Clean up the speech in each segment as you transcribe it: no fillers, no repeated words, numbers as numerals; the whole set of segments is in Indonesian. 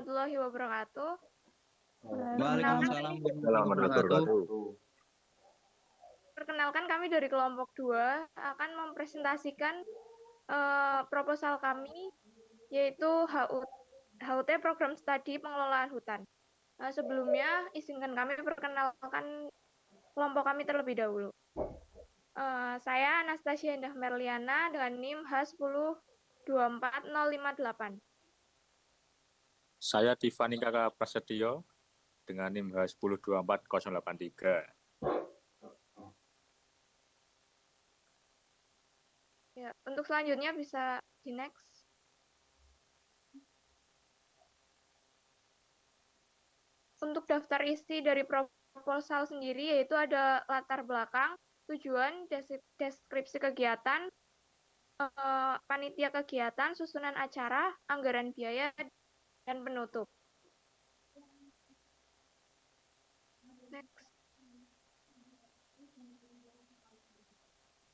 warahmatullahi wabarakatuh. Waalaikumsalam warahmatullahi wabarakatuh. Perkenalkan kami dari kelompok 2 akan mempresentasikan proposal kami yaitu HUT Program Studi Pengelolaan Hutan. Sebelumnya izinkan kami perkenalkan kelompok kami terlebih dahulu. Saya Anastasia Indah Merliana dengan NIM H10240558. Saya Tiffany Kakak Prasetyo dengan NIM H10240883. Ya, untuk selanjutnya bisa di next. Untuk daftar isi dari proposal sendiri yaitu ada latar belakang, tujuan, deskripsi kegiatan, panitia kegiatan, susunan acara, anggaran biaya, dan penutup. Next.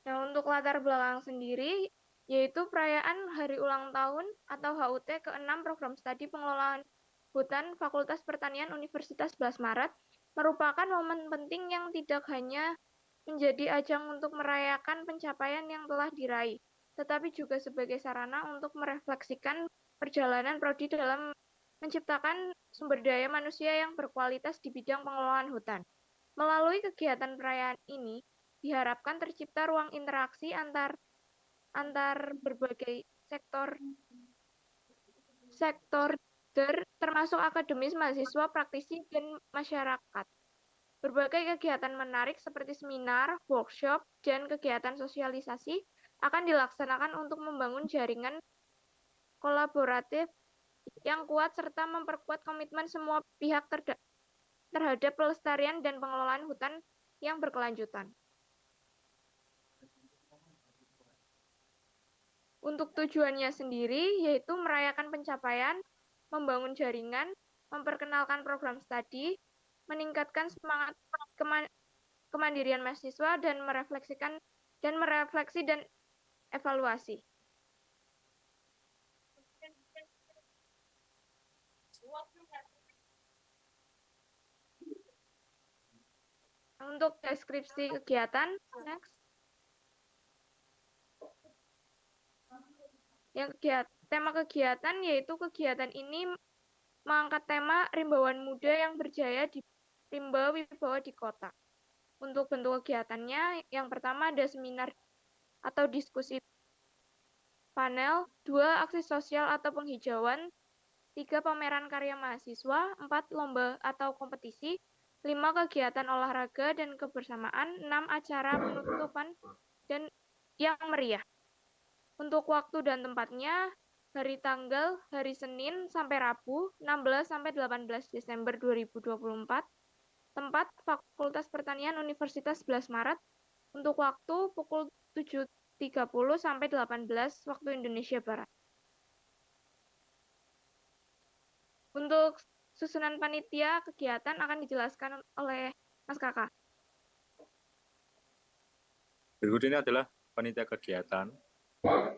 Nah, untuk latar belakang sendiri, yaitu perayaan Hari Ulang Tahun atau HUT ke-6 Program Studi Pengelolaan Hutan Fakultas Pertanian Universitas 11 Maret, merupakan momen penting yang tidak hanya menjadi ajang untuk merayakan pencapaian yang telah diraih, tetapi juga sebagai sarana untuk merefleksikan perjalanan prodi dalam menciptakan sumber daya manusia yang berkualitas di bidang pengelolaan hutan. Melalui kegiatan perayaan ini, diharapkan tercipta ruang interaksi antar berbagai sektor termasuk akademis, mahasiswa, praktisi, dan masyarakat. Berbagai kegiatan menarik seperti seminar, workshop, dan kegiatan sosialisasi akan dilaksanakan untuk membangun jaringan kolaboratif yang kuat serta memperkuat komitmen semua pihak terhadap pelestarian dan pengelolaan hutan yang berkelanjutan. Untuk tujuannya sendiri, yaitu merayakan pencapaian, membangun jaringan, memperkenalkan program studi, meningkatkan semangat kemandirian mahasiswa, dan merefleksi dan evaluasi. Untuk deskripsi kegiatan, next. Tema kegiatan yaitu kegiatan ini mengangkat tema Rimbawan Muda yang Berjaya di Rimba Wibawa di Kota. Untuk bentuk kegiatannya, yang pertama ada seminar atau diskusi panel, 2 aksi sosial atau penghijauan, 3 pameran karya mahasiswa, 4 lomba atau kompetisi, 5 kegiatan olahraga dan kebersamaan, 6 acara penutupan dan yang meriah. Untuk waktu dan tempatnya, hari Senin sampai Rabu, 16 sampai 18 Desember 2024. Tempat Fakultas Pertanian Universitas 11 Maret. Untuk waktu pukul 7.30 sampai 18 waktu Indonesia Barat. Untuk susunan panitia kegiatan akan dijelaskan oleh Mas Kakak. Berikut ini adalah panitia kegiatan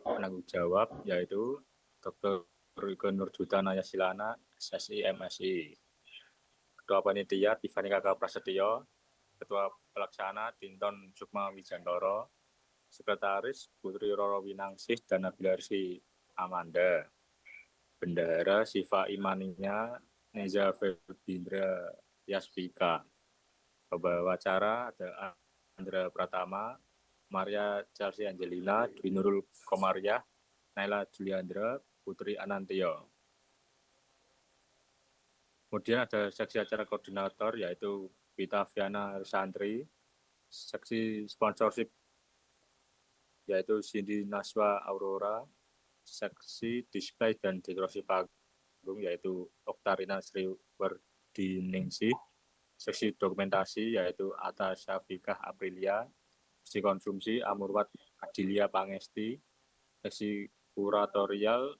penanggung jawab, yaitu Dr. Rike Nurjudanaya Silana, SSI MSI. Ketua Panitia Tiffany Kakak Prasetyo, Ketua Pelaksana Dinton Sukma Wijantoro, Sekretaris Putri Roro Winangsih dan Nabilarsi Amanda, Bendahara Siva Imaninya Neza Febindra Yasvika, Pembawa acara ada Andra Pratama, Maria Chelsea Angelina, Dwi Nurul Komariah, Naila Juliandra, Putri Anantio. Kemudian ada seksi acara koordinator yaitu Vita Viana Santri, seksi sponsorship yaitu Cindy Naswa Aurora, seksi display dan dekorasi panggung yaitu Oktarina Sri Wardiningsih, seksi dokumentasi yaitu Atta Syafikah Aprilia, seksi konsumsi Amurwat Adilia Pangesti, seksi kuratorial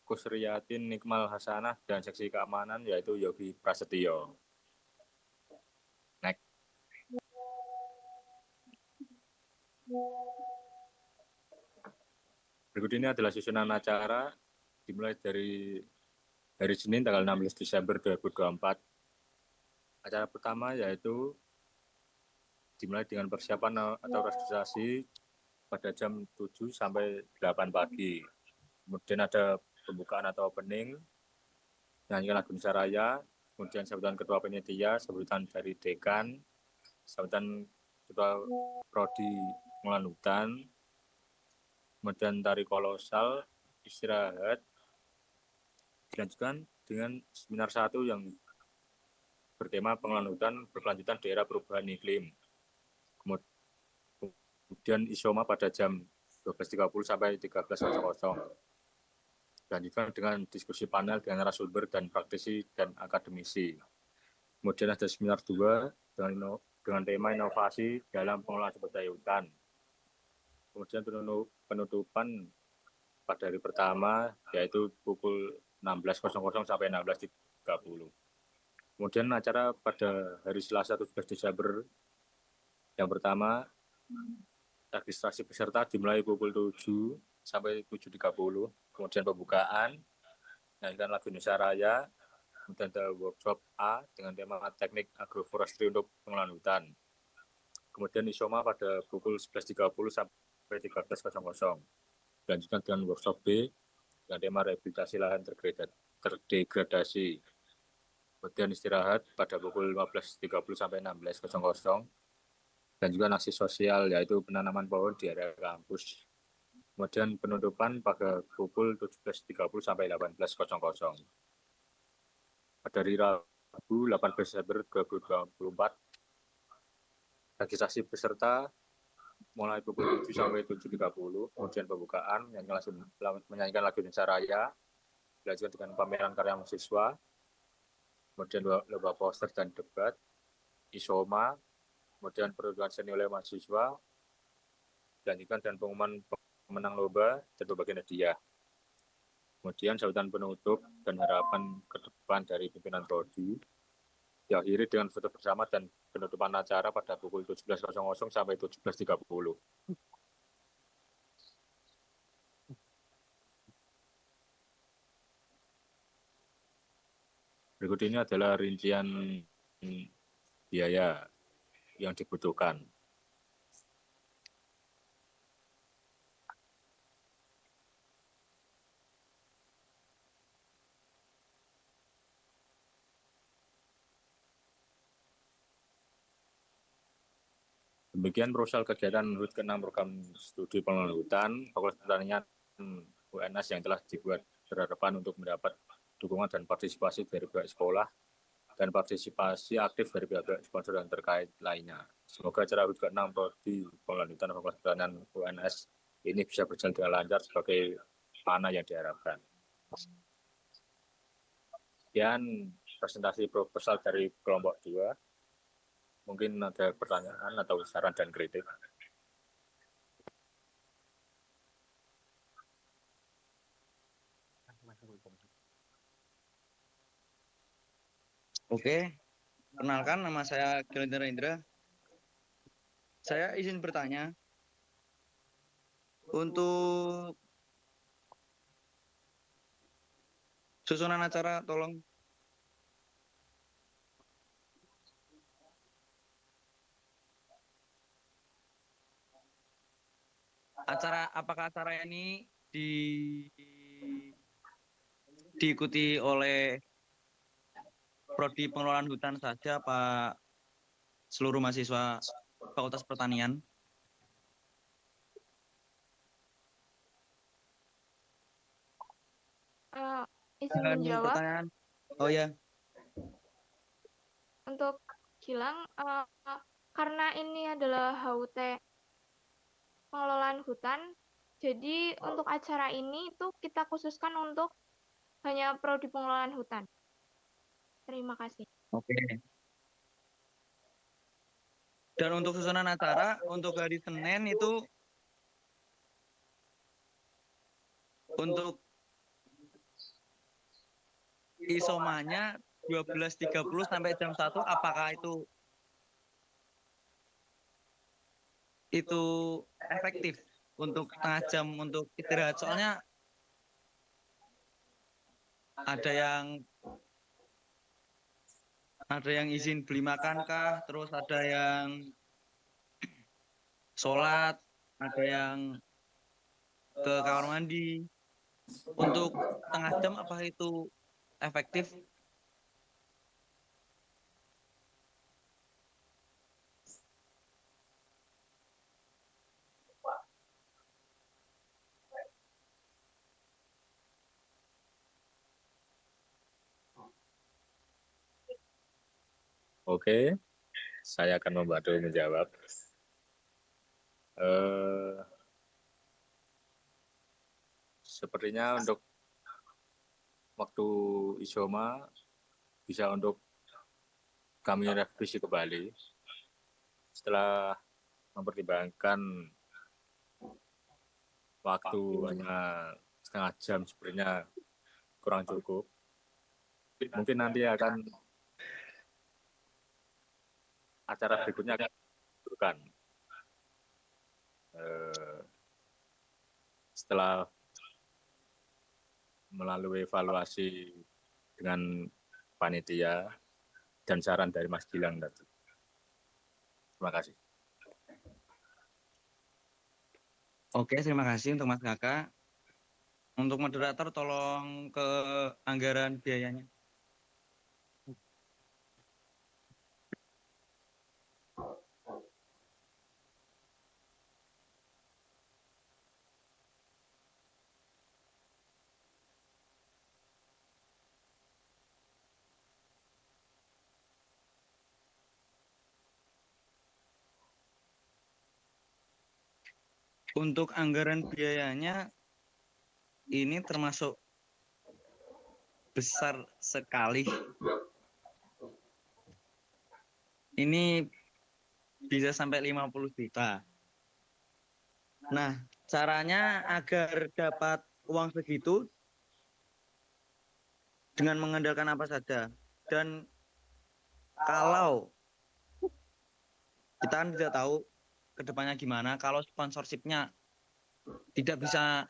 Kusriyatin Nikmal Hasanah, dan seksi keamanan yaitu Yogi Prasetyo. Next. Berikut ini adalah susunan acara dimulai dari hari Senin tanggal 16 Desember 2024. Acara pertama yaitu dimulai dengan persiapan atau registrasi pada jam 7 sampai 8 pagi. Kemudian ada pembukaan atau opening, nyanyikan lagu Indonesia Raya, kemudian sambutan ketua panitia, sambutan dari dekan, sambutan ketua prodi pengelolaan hutan, kemudian tari kolosal, istirahat, dilanjutkan dengan seminar 1 yang bertema pengelolaan hutan berkelanjutan daerah perubahan iklim. Kemudian isoma pada jam 12.30 sampai 13.00. Dilanjutkan dengan diskusi panel dengan narasumber dan praktisi dan akademisi. Kemudian ada seminar 2 dengan tema inovasi dalam pengelolaan sumber daya hutan. Kemudian penutupan pada hari pertama yaitu pukul 16.00 sampai 16.30. Kemudian acara pada hari Selasa 17 Desember yang pertama, registrasi peserta dimulai pukul 7 sampai 7.30. Kemudian pembukaan, nyanyikan lagu Indonesia Raya, kemudian ada workshop A dengan tema teknik agroforestry untuk pengelolaan hutan. Kemudian isoma pada pukul 11.30 sampai 13.00. Dilanjutkan dengan workshop B dengan tema rehabilitasi lahan terdegradasi. Kemudian istirahat pada pukul 15.30 sampai 16.00. Dan juga aksi sosial yaitu penanaman pohon di area kampus. Kemudian penutupan pada pukul 17.30 sampai 18.00. Pada hari Rabu 18 Desember 2024, registrasi peserta mulai pukul 7 sampai 7.30, kemudian pembukaan menyanyikan lagu Indonesia Raya, dilanjutkan dengan pameran karya mahasiswa, kemudian lomba poster dan debat, isoma, kemudian penutupan seni oleh mahasiswa, dilanjutkan dengan pengumuman pemenang lomba dan pembagian hadiah. Kemudian sambutan penutup dan harapan ke depan dari pimpinan prodi diakhiri dengan foto bersama dan penutupan acara pada pukul 17.00 sampai 17.30. Berikut ini adalah rincian biaya yang dibutuhkan. Demikian proposal kegiatan menurut ke-6 program studi pengelolaan hutan Fakultas Pertanian UNS yang telah dibuat berharapan untuk mendapat dukungan dan partisipasi dari pihak sekolah dan partisipasi aktif dari pihak sponsor dan terkait lainnya. Semoga acara HUT ke-6 Prodi Pengelolaan Hutan Fakultas Pertanian UNS ini bisa berjalan dengan lancar sebagai mana yang diharapkan. Sekian presentasi proposal dari kelompok 2. Mungkin ada pertanyaan atau saran dan kritik. Oke, kenalkan nama saya Kilendra Indra. Saya izin bertanya, untuk susunan acara tolong. Apakah acara ini diikuti oleh Prodi Pengelolaan Hutan saja, Pak, seluruh mahasiswa Fakultas Pertanian? Izin menjawab. Pertanyaan. Oh ya. Untuk Gilang, karena ini adalah HUT pengelolaan hutan, jadi untuk acara ini itu kita khususkan untuk hanya prodi pengelolaan hutan. Terima kasih. Oke. Dan untuk susunan acara untuk hari Senin itu untuk isomanya 12.30 sampai jam 1, apakah itu efektif untuk setengah jam untuk istirahat? Soalnya ada yang izin beli makan kah, terus ada yang sholat, ada yang ke kamar mandi. Untuk setengah jam apa itu efektif? Oke, saya akan membantu menjawab. Sepertinya untuk waktu isoma bisa untuk kami revisi kembali setelah mempertimbangkan waktu hanya setengah jam sebenarnya kurang cukup. Mungkin nanti akan acara berikutnya akan dilakukan setelah melalui evaluasi dengan panitia dan saran dari Mas Gilang tadi. Terima kasih. Oke, terima kasih untuk Mas Kakak. Untuk moderator tolong ke anggaran biayanya. Untuk anggaran biayanya ini termasuk besar sekali. Ini bisa sampai 50 juta. Nah, caranya agar dapat uang segitu dengan mengandalkan apa saja. Dan kalau kita kan tidak tahu kedepannya gimana, kalau sponsorshipnya tidak bisa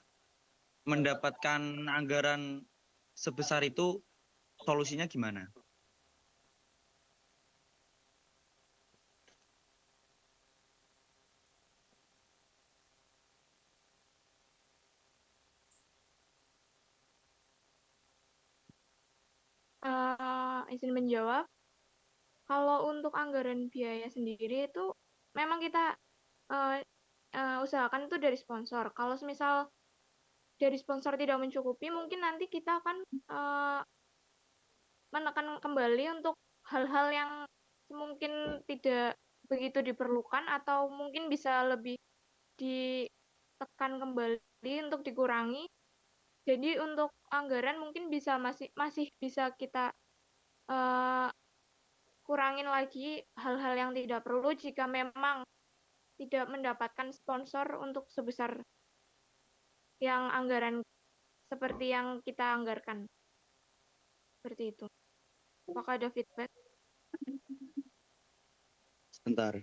mendapatkan anggaran sebesar itu, solusinya gimana? Izin menjawab, kalau untuk anggaran biaya sendiri itu memang kita usahakan itu dari sponsor. Kalau misal dari sponsor tidak mencukupi, mungkin nanti kita akan menekan kembali untuk hal-hal yang mungkin tidak begitu diperlukan atau mungkin bisa lebih ditekan kembali untuk dikurangi. Jadi untuk anggaran mungkin bisa masih bisa kita eh, kurangin lagi hal-hal yang tidak perlu jika memang tidak mendapatkan sponsor untuk sebesar yang anggaran seperti yang kita anggarkan. Seperti itu. Apakah ada feedback? Sebentar.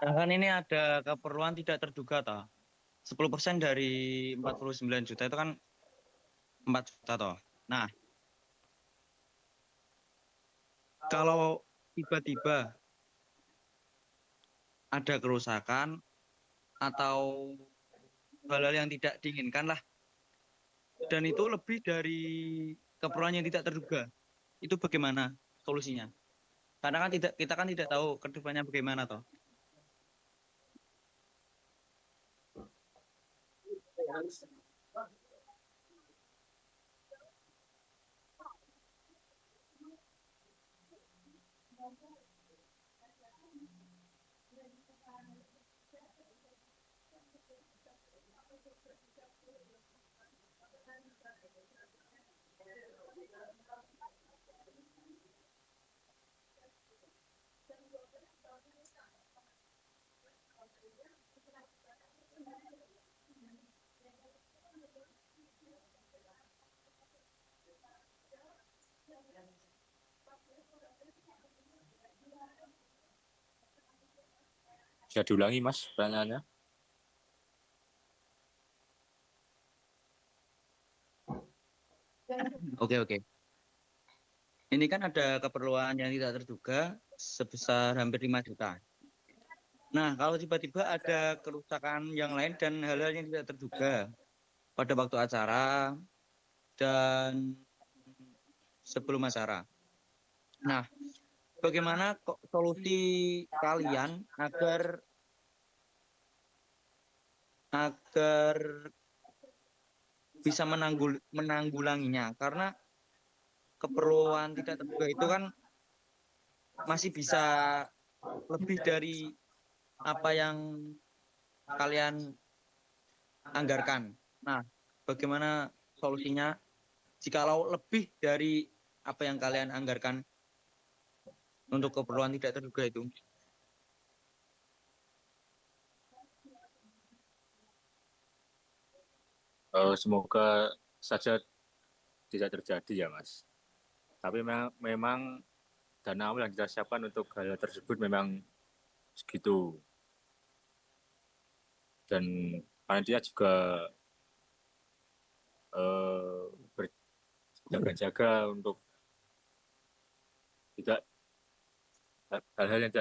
Kan ini ada keperluan tidak terduga toh. 10% dari 49 juta itu kan 4 juta toh. Nah, kalau tiba-tiba ada kerusakan atau hal-hal yang tidak diinginkan lah, dan itu lebih dari keperluan yang tidak terduga, itu bagaimana solusinya? Karena kan kita kan tidak tahu ke depannya bagaimana toh. Bisa diulangi, Mas, pertanyaannya? Oke. Ini kan ada keperluan yang tidak terduga sebesar hampir 5 juta. Nah, kalau tiba-tiba ada kerusakan yang lain dan hal-hal yang tidak terduga pada waktu acara dan sebelum acara. Nah, bagaimana solusi kalian agar bisa menanggulanginya? Karena keperluan tidak terduga itu kan masih bisa lebih dari apa yang kalian anggarkan. Nah, bagaimana solusinya jikalau lebih dari apa yang kalian anggarkan untuk keperluan tidak terduga itu? Semoga saja tidak terjadi ya, Mas. Tapi memang dana awal yang kita siapkan untuk hal tersebut memang segitu. Dan panitia juga berjaga-jaga untuk tidak hal-hal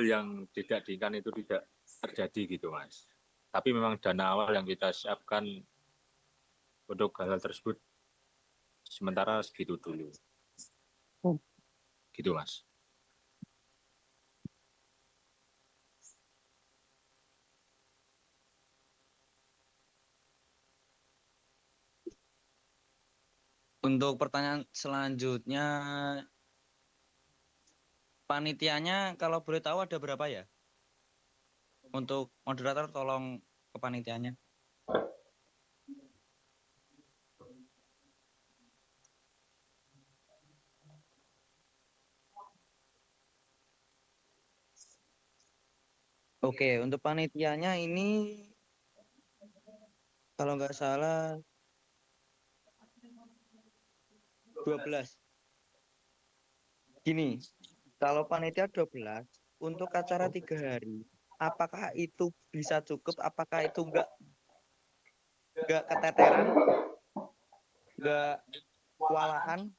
yang tidak diinginkan itu tidak terjadi gitu, Mas. Tapi memang dana awal yang kita siapkan untuk hal tersebut sementara segitu dulu. Gitu, Mas. Untuk pertanyaan selanjutnya, panitianya kalau boleh tahu ada berapa ya? Untuk moderator tolong ke panitianya. Oke, untuk panitianya ini kalau nggak salah 12. Gini, kalau panitia 12 untuk acara 3 hari, apakah itu bisa cukup? Apakah itu nggak keteteran, nggak kewalahan?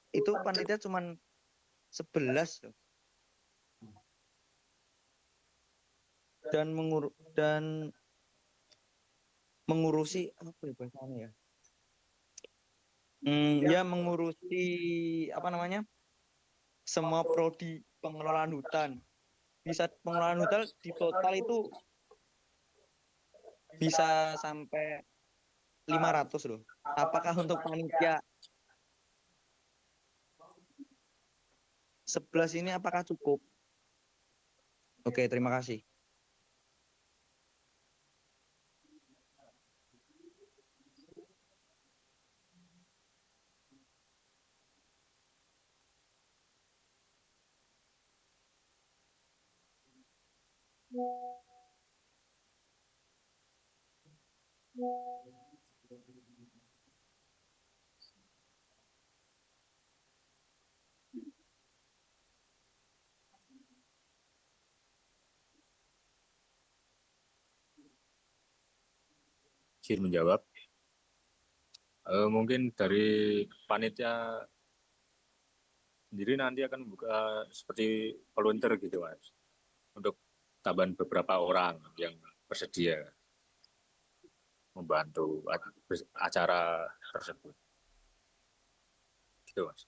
Itu panitia cuma 11 loh. Dan mengurusi apa ya bahasanya ya? Ya mengurusi apa namanya? Semua prodi pengelolaan hutan. Bisa pengelolaan hutan di total itu bisa sampai 500 loh. Apakah untuk panitia 11 ini apakah cukup? Oke, terima kasih. Izin menjawab. Mungkin dari panitia sendiri nanti akan membuka seperti volunteer gitu, Mas. Untuk tambahan beberapa orang yang bersedia membantu acara tersebut. Gitu, Mas.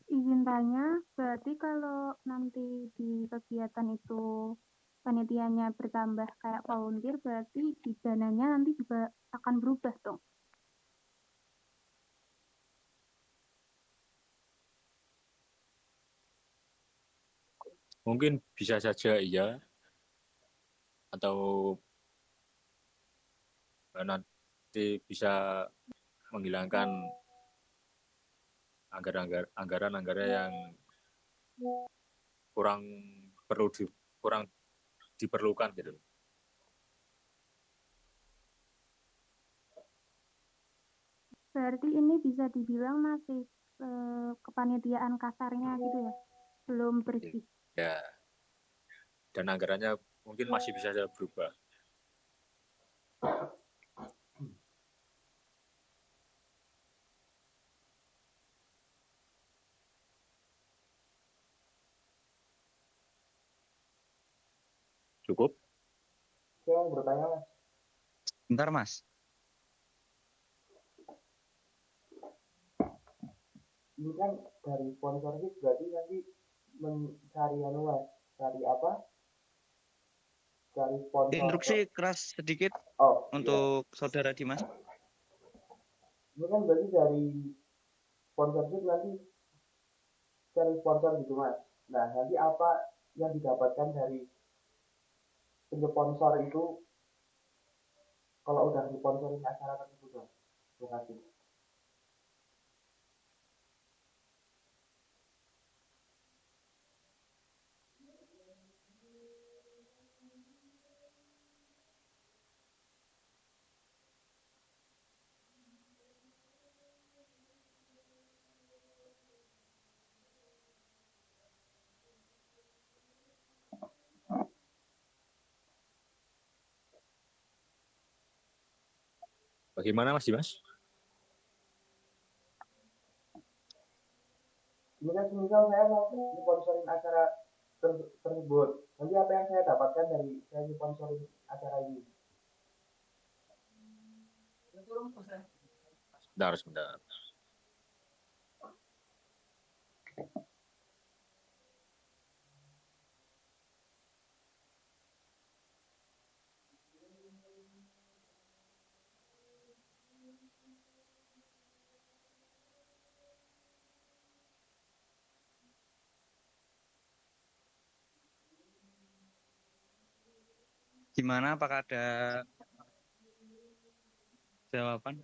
Izin tanya, berarti kalau nanti di kegiatan itu panitianya bertambah kayak volunteer, berarti di dananya nanti juga akan berubah dong? Mungkin bisa saja iya, atau nanti bisa menghilangkan anggaran-anggaran yang kurang diperlukan gitu. Berarti ini bisa dibilang masih kepanitiaan kasarnya gitu ya, belum bersih. Ya. Dan anggarannya mungkin masih bisa berubah. Cukup? Saya mau bertanya, Mas. Bentar, Mas. Ini kan dari sponsorship berarti nanti mencari Mas, cari apa? Cari sponsor. Instruksi keras sedikit untuk saudara Dimas. Ini kan berarti dari sponsorship nanti cari sponsor gitu, Mas. Nah, nanti apa yang didapatkan dari sponsor itu kalau udah sponsorin acara tersebut, Mas? Terima kasih. Bagaimana Mas Dimas? Ini kan misal saya mau sponsorin acara tersebut, nanti apa yang saya dapatkan dari saya sponsorin acara ini? Sebentar. Gimana? Apakah ada jawaban?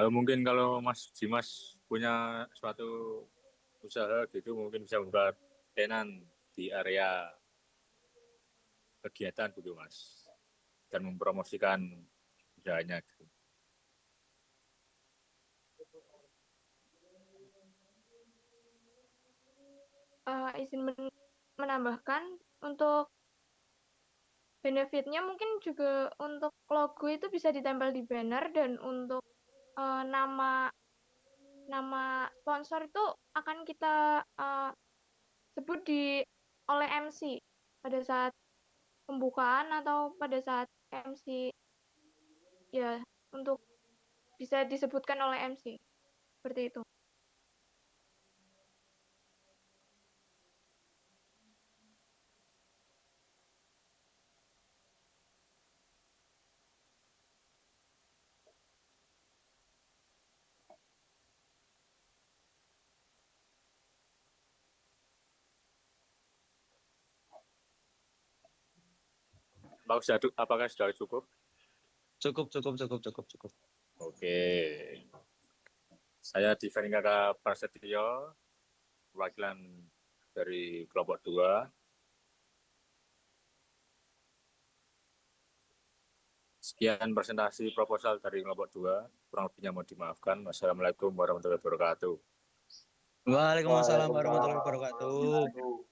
Mungkin kalau Mas Dimas punya suatu usaha gitu, mungkin bisa membuat tenan di area kegiatan gitu Mas, dan mempromosikan usahanya gitu. Izin menambahkan untuk benefitnya mungkin juga untuk logo itu bisa ditempel di banner, dan untuk nama sponsor itu akan kita sebut oleh MC pada saat pembukaan atau pada saat MC, ya, untuk bisa disebutkan oleh MC seperti itu. Apakah sudah cukup? Cukup. Oke. Saya Divan Kakak Prasetyo, perwakilan dari kelompok 2. Sekian presentasi proposal dari kelompok 2. Kurang lebihnya mohon dimaafkan. Wassalamualaikum warahmatullahi wabarakatuh. Waalaikumsalam warahmatullahi wabarakatuh.